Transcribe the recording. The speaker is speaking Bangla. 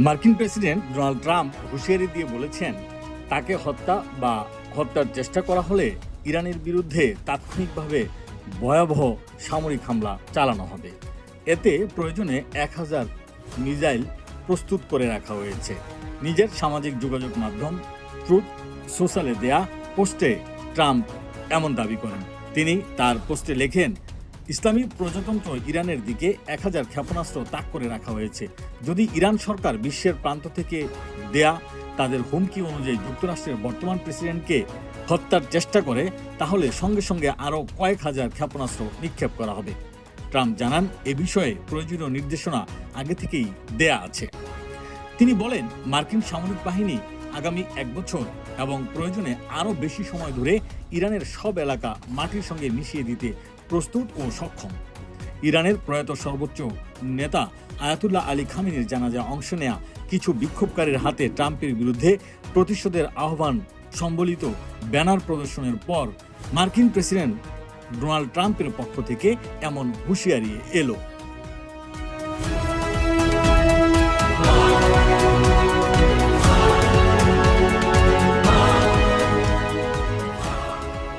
মার্কিন প্রেসিডেন্ট ডোনাল্ড ট্রাম্প হুঁশিয়ারি দিয়ে বলেছেন, তাকে হত্যা বা হত্যার চেষ্টা করা হলে ইরানের বিরুদ্ধে তাৎক্ষণিকভাবে ভয়াবহ সামরিক হামলা চালানো হবে। এতে প্রয়োজনে 1000 মিসাইল প্রস্তুত করে রাখা হয়েছে। নিজের সামাজিক যোগাযোগ মাধ্যম ট্রুথ সোশ্যালে দেয়া পোস্টে ট্রাম্প এমন দাবি করেন। তিনি তার পোস্টে লেখেন, ইসলামী প্রজাতন্ত্র ইরানের দিকে 1000 ক্ষেপণাস্ত্র তাক করে রাখা হয়েছে। যদি ইরান সরকার বিশ্বের প্রান্ত থেকে দেয়া তাদের হুমকি অনুযায়ী যুক্তরাষ্ট্রের বর্তমান প্রেসিডেন্টকে হত্যার চেষ্টা করে, তাহলে সঙ্গে সঙ্গে আরও কয়েক হাজার ক্ষেপণাস্ত্র নিক্ষেপ করা হবে। ট্রাম্প জানান, এ বিষয়ে প্রয়োজনীয় নির্দেশনা আগে থেকেই দেয়া আছে। তিনি বলেন, মার্কিন সামরিক বাহিনী আগামী 1 বছর এবং প্রয়োজনে আরও বেশি সময় ধরে ইরানের সব এলাকা মাটির সঙ্গে মিশিয়ে দিতে প্রস্তুত ও সক্ষম। ইরানের প্রয়াত সর্বোচ্চ নেতা আয়াতুল্লাহ আলী খামেনির জানাজায় অংশ নেয়া কিছু বিক্ষোভকারীর হাতে ট্রাম্পের বিরুদ্ধে প্রতিশোধের আহ্বান সম্বলিত ব্যানার প্রদর্শনের পর মার্কিন প্রেসিডেন্ট ডোনাল্ড ট্রাম্পের পক্ষ থেকে এমন হুঁশিয়ারি এলো।